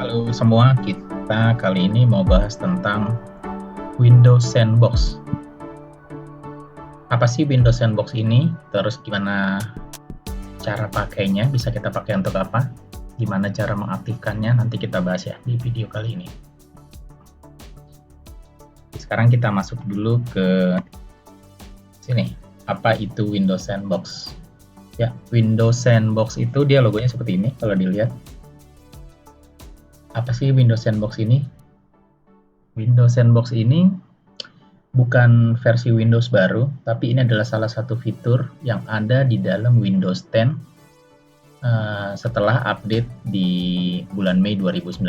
Halo semua, kita kali ini mau bahas tentang Windows Sandbox. Apa sih Windows Sandbox ini? Terus gimana cara pakainya? Bisa kita pakai untuk apa? Gimana cara mengaktifkannya? Nanti kita bahas ya di video kali ini. Sekarang kita masuk dulu ke sini. Apa itu Windows Sandbox? Ya, Windows Sandbox itu dia logonya seperti ini kalau dilihat. Apa sih Windows Sandbox ini? Windows Sandbox ini bukan versi Windows baru, tapi ini adalah salah satu fitur yang ada di dalam Windows 10 setelah update di bulan Mei 2019.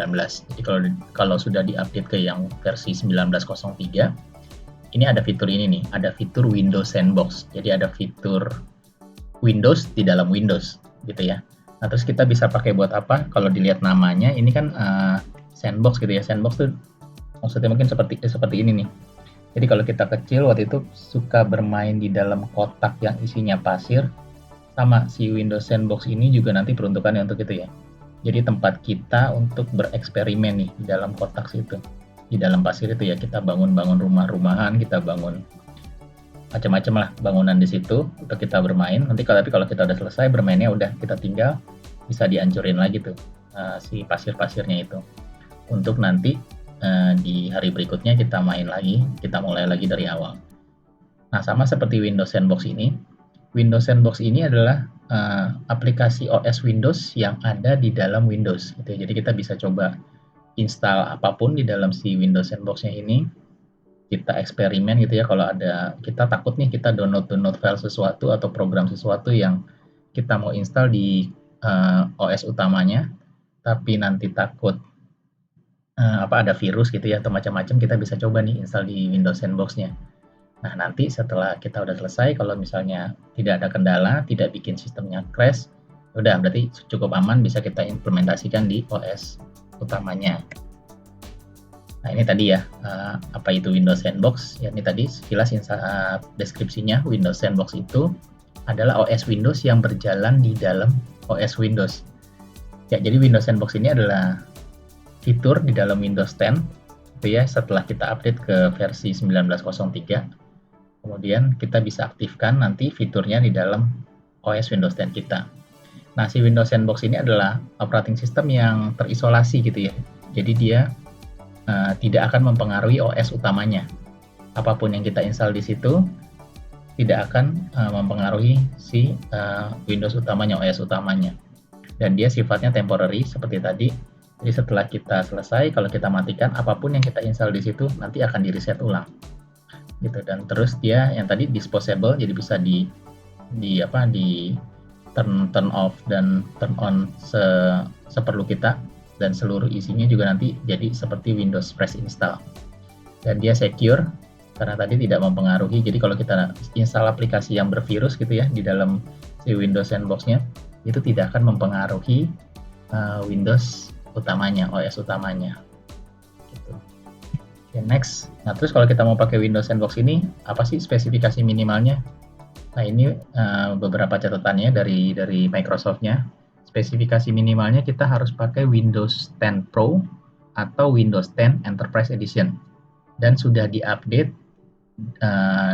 Jadi kalau sudah diupdate ke yang versi 19.03, ini ada fitur ini nih, ada fitur Windows Sandbox. Jadi ada fitur Windows di dalam Windows, gitu ya. Nah, terus kita bisa pakai buat apa? Kalau dilihat namanya, ini kan sandbox gitu ya. Sandbox tuh maksudnya mungkin seperti ini nih. Jadi kalau kita kecil waktu itu suka bermain di dalam kotak yang isinya pasir, sama si Windows Sandbox ini juga nanti peruntukannya untuk itu ya. Jadi tempat kita untuk bereksperimen nih di dalam kotak situ. Di dalam pasir itu ya, kita bangun-bangun rumah-rumahan, kita bangun macam-macam lah bangunan di situ untuk kita bermain. Nanti tapi kalau kita udah selesai bermainnya, udah kita tinggal bisa dihancurin lagi tuh si pasir-pasirnya itu. Untuk nanti di hari berikutnya kita main lagi, kita mulai lagi dari awal. Nah, sama seperti Windows Sandbox ini, Windows Sandbox ini adalah aplikasi OS Windows yang ada di dalam Windows. Gitu. Jadi kita bisa coba install apapun di dalam si Windows Sandbox-nya ini. Kita eksperimen gitu ya, kalau ada kita takut nih kita download file sesuatu atau program sesuatu yang kita mau install di OS utamanya, tapi nanti takut ada virus gitu ya atau macam-macam, kita bisa coba nih install di Windows Sandbox-nya. Nah, nanti setelah kita udah selesai, kalau misalnya tidak ada kendala, tidak bikin sistemnya crash, udah berarti cukup aman, bisa kita implementasikan di OS utamanya. Nah, ini tadi ya, apa itu Windows Sandbox? Ya, ini tadi sekilas deskripsinya. Windows Sandbox itu adalah OS Windows yang berjalan di dalam OS Windows. Ya, jadi Windows Sandbox ini adalah fitur di dalam Windows 10, gitu ya, setelah kita update ke versi 19.03. Kemudian kita bisa aktifkan nanti fiturnya di dalam OS Windows 10 kita. Nah, si Windows Sandbox ini adalah operating system yang terisolasi gitu ya. Jadi dia tidak akan mempengaruhi OS utamanya. Apapun yang kita install di situ tidak akan mempengaruhi si Windows utamanya, OS utamanya. Dan dia sifatnya temporary seperti tadi. Jadi setelah kita selesai, kalau kita matikan, apapun yang kita install di situ nanti akan di reset ulang. Gitu. Dan terus dia yang tadi disposable, jadi bisa di turn off dan turn on seperlu kita. Dan seluruh isinya juga nanti jadi seperti Windows Fresh Install. Dan dia secure, karena tadi tidak mempengaruhi. Jadi kalau kita install aplikasi yang bervirus gitu ya, di dalam si Windows Sandbox-nya, itu tidak akan mempengaruhi Windows utamanya, OS utamanya. Gitu. Oke, next. Nah, terus kalau kita mau pakai Windows Sandbox ini, apa sih spesifikasi minimalnya? Nah, ini beberapa catatannya dari Microsoft-nya. Spesifikasi minimalnya kita harus pakai Windows 10 Pro atau Windows 10 Enterprise Edition, dan sudah diupdate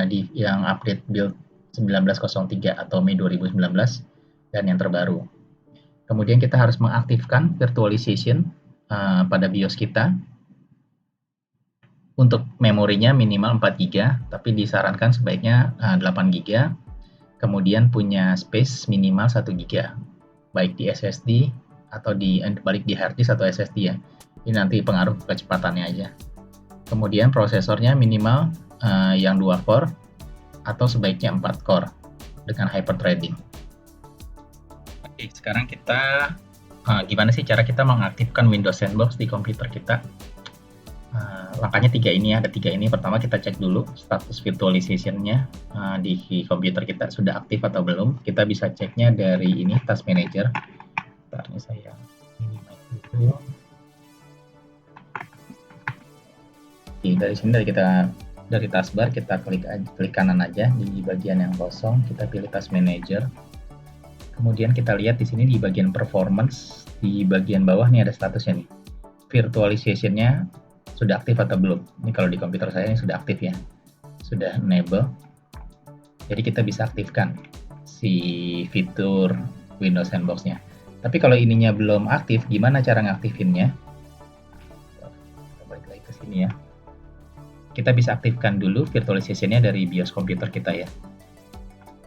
di yang update build 19.03 atau Mei 2019 dan yang terbaru. Kemudian kita harus mengaktifkan virtualization pada BIOS kita. Untuk memorinya minimal 4 GB, tapi disarankan sebaiknya 8 GB. Kemudian punya space minimal 1 GB. Baik di SSD atau balik di hard disk atau SSD ya. Ini nanti pengaruh kecepatannya aja. Kemudian prosesornya minimal yang 2 core atau sebaiknya 4 core dengan hyperthreading. Oke, sekarang kita gimana sih cara kita mengaktifkan Windows Sandbox di komputer kita? Langkahnya ada tiga ini. Pertama, kita cek dulu status virtualization-nya di komputer kita sudah aktif atau belum. Kita bisa ceknya dari ini, Task Manager. Bentar, ini saya minimize dulu. Oke, dari sini dari taskbar kita klik kanan aja di bagian yang kosong, kita pilih Task Manager. Kemudian kita lihat di sini di bagian performance, di bagian bawah nih ada statusnya nih. virtualization-nya sudah aktif atau belum. Ini kalau di komputer saya ini sudah aktif ya, sudah enable. Jadi kita bisa aktifkan si fitur Windows Sandbox-nya. Tapi kalau ininya belum aktif, gimana cara ngaktifinnya? Kita balik lagi ke sini ya. Kita bisa aktifkan dulu virtualization-nya dari BIOS komputer kita ya.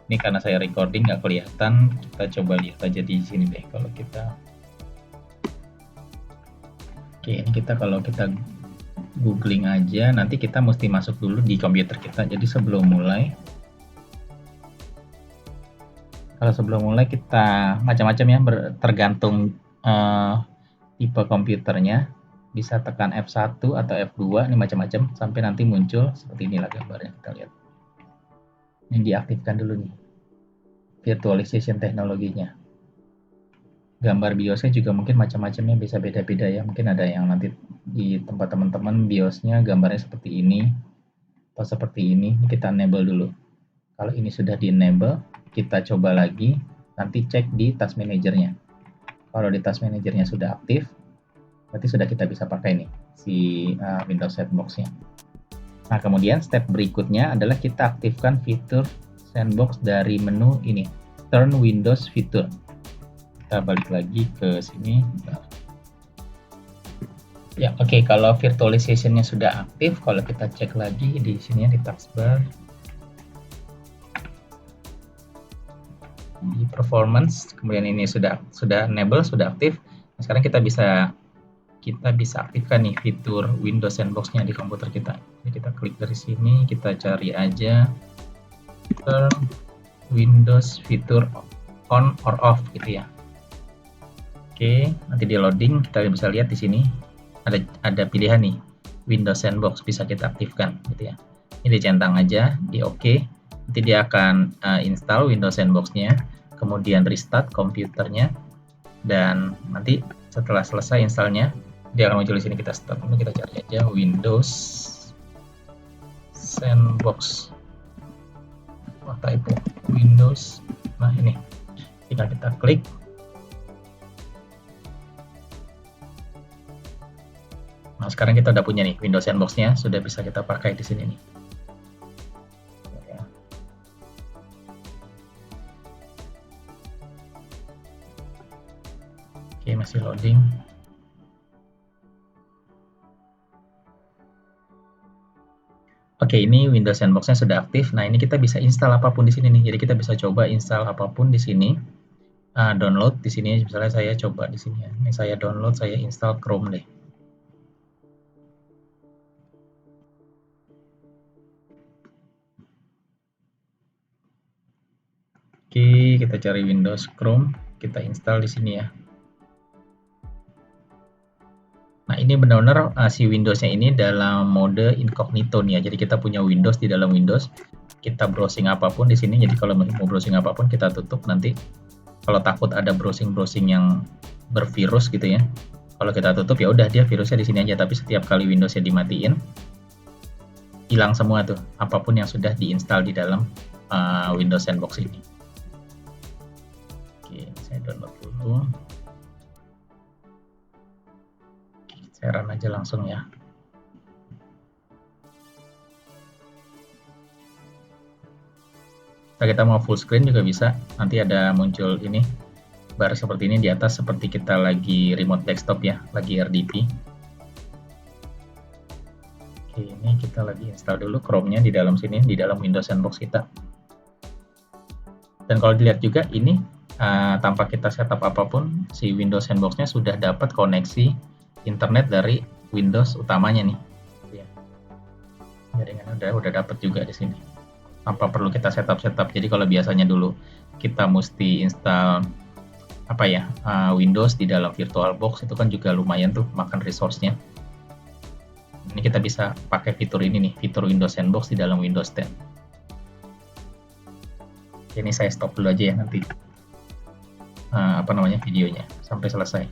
Ini karena saya recording nggak kelihatan, kita coba lihat aja di sini deh. Kalau kita, oke, ini kita kalau kita googling aja, nanti kita mesti masuk dulu di komputer kita. Jadi sebelum mulai, kalau sebelum mulai kita macam-macam ya, tergantung tipe komputernya. Bisa tekan F1 atau F2, ini macam-macam sampai nanti muncul seperti inilah gambarnya, kita lihat. Ini diaktifkan dulu nih virtualization teknologinya. Gambar BIOSnya juga mungkin macam-macamnya, bisa beda-beda ya. Mungkin ada yang nanti di tempat teman-teman BIOSnya gambarnya seperti ini atau seperti ini. Kita enable dulu. Kalau ini sudah di enable, kita coba lagi, nanti cek di task manajernya. Kalau di task manajernya sudah aktif, berarti sudah kita bisa pakai nih si Windows Sandbox-nya. Nah, kemudian step berikutnya adalah kita aktifkan fitur Sandbox dari menu ini, Turn Windows Feature. Kita balik lagi ke sini. Ya, oke, kalau virtualization-nya sudah aktif, kalau kita cek lagi di sini di taskbar, di performance, kemudian ini sudah enable, sudah aktif. Nah, sekarang kita bisa aktifkan nih fitur Windows Sandbox-nya di komputer kita. Jadi kita klik dari sini, kita cari aja Turn Windows Feature on or off gitu ya. Oke, nanti di loading kita bisa lihat di sini ada pilihan nih Windows Sandbox, bisa kita aktifkan gitu ya. Ini dicentang aja di OK. Nanti dia akan install Windows Sandbox-nya, kemudian restart komputernya, dan nanti setelah selesai installnya dia akan muncul di sini. Kita start, ini kita cari aja Windows Sandbox. Wah, typo Windows. Nah, ini tinggal kita klik. Nah, sekarang kita udah punya nih Windows Sandbox-nya, sudah bisa kita pakai di sini nih. Oke, masih loading. Oke, ini Windows Sandbox-nya sudah aktif. Nah, ini kita bisa install apapun di sini nih. Jadi kita bisa coba install apapun di sini. Download di sini, misalnya saya coba di sini ya. Ini saya download, saya install Chrome deh. Oke, kita cari Windows Chrome, kita install di sini ya. Nah, ini benar-benar si Windows-nya ini dalam mode incognito nih ya. Jadi kita punya Windows di dalam Windows. Kita browsing apapun di sini. Jadi kalau mau browsing apapun kita tutup, nanti kalau takut ada browsing-browsing yang bervirus gitu ya. Kalau kita tutup ya udah, dia virusnya di sini aja. Tapi setiap kali Windows-nya dimatiin, hilang semua tuh apapun yang sudah diinstal di dalam Windows Sandbox ini. Oke, saya download dulu. Saya run aja langsung ya. Nah, kita mau full screen juga bisa. Nanti ada muncul ini bar seperti ini di atas, seperti kita lagi remote desktop ya, lagi RDP. Oke, ini kita lagi install dulu Chrome-nya di dalam sini, di dalam Windows Sandbox kita. Dan kalau dilihat juga ini tanpa kita setup apapun, si Windows Sandbox-nya sudah dapat koneksi internet dari Windows utamanya nih. Jaringannya udah dapat juga di sini. Tanpa perlu kita setup. Jadi kalau biasanya dulu kita mesti install Windows di dalam VirtualBox, itu kan juga lumayan tuh makan resource-nya. Ini kita bisa pakai fitur ini nih, fitur Windows Sandbox di dalam Windows 10. Ini saya stop dulu aja ya nanti videonya sampai selesai.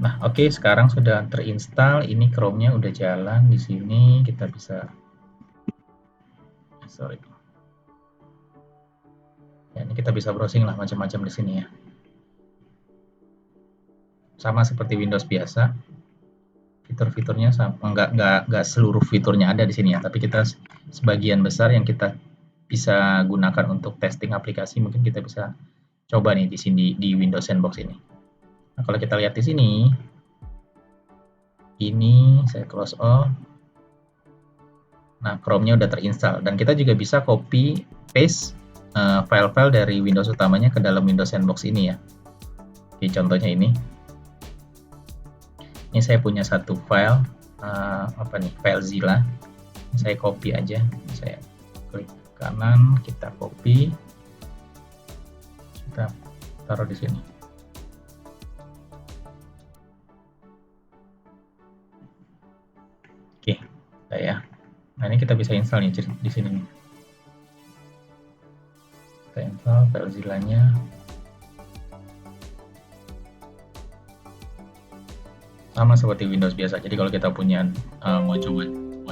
Nah, oke, sekarang sudah terinstall. Ini Chrome-nya udah jalan di sini. Kita bisa Ya, ini kita bisa browsing lah macam-macam di sini ya. sama seperti Windows biasa. Fitur-fiturnya nggak seluruh fiturnya ada di sini ya, tapi kita sebagian besar yang kita bisa gunakan untuk testing aplikasi mungkin kita bisa coba nih di sini di Windows Sandbox ini. Nah, kalau kita lihat di sini, ini saya close all. Nah, Chrome-nya udah terinstall dan kita juga bisa copy paste file-file dari Windows utamanya ke dalam Windows Sandbox ini ya. Oke, contohnya ini. Ini saya punya satu file FileZilla. Saya copy aja. Saya klik kanan, kita copy. Kita taruh di sini. Oke, saya. Nah, ini kita bisa install nih di sini nih. Kita install FileZilla-nya. Sama seperti Windows biasa. Jadi kalau kita punya mau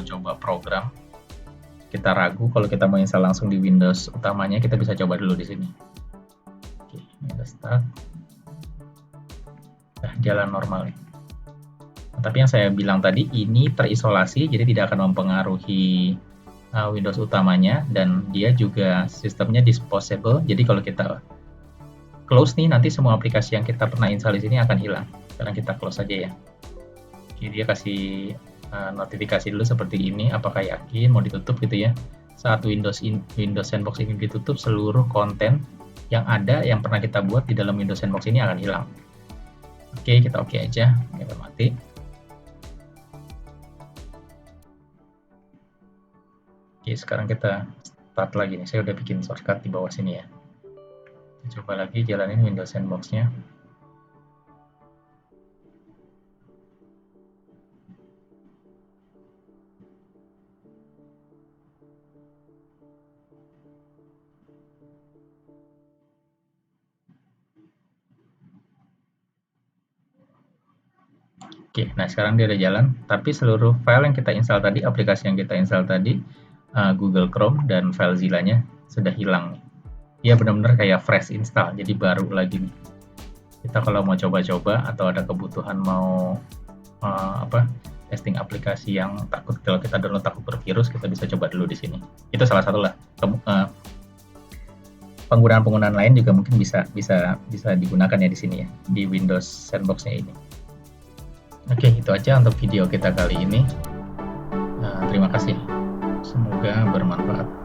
coba program, kita ragu kalau kita mau install langsung di Windows utamanya, kita bisa coba dulu di sini. Oke, kita start. Nah, jalan normal nih. Nah, tapi yang saya bilang tadi ini terisolasi, jadi tidak akan mempengaruhi Windows utamanya, dan dia juga sistemnya disposable. Jadi kalau kita close nih, nanti semua aplikasi yang kita pernah install di sini akan hilang. Sekarang kita close aja ya. Oke, dia kasih notifikasi dulu seperti ini, apakah yakin mau ditutup gitu ya. Saat Windows Sandbox ini ditutup, seluruh konten yang ada yang pernah kita buat di dalam Windows Sandbox ini akan hilang. Oke, kita oke aja, kita mati. Oke, sekarang kita start lagi nih. Saya udah bikin shortcut di bawah sini ya. Kita coba lagi jalanin Windows Sandbox-nya. Oke, nah sekarang dia udah jalan, tapi seluruh file yang kita install tadi, aplikasi yang kita install tadi, Google Chrome dan FileZilla-nya sudah hilang. Dia benar-benar kayak fresh install, jadi baru lagi nih. Kita kalau mau coba-coba atau ada kebutuhan mau testing aplikasi yang kalau kita download takut bervirus, kita bisa coba dulu di sini. Itu salah satu lah. Penggunaan lain juga mungkin bisa digunakan ya di sini ya, di Windows Sandbox-nya ini. Oke, itu aja untuk video kita kali ini. Terima kasih. Semoga bermanfaat.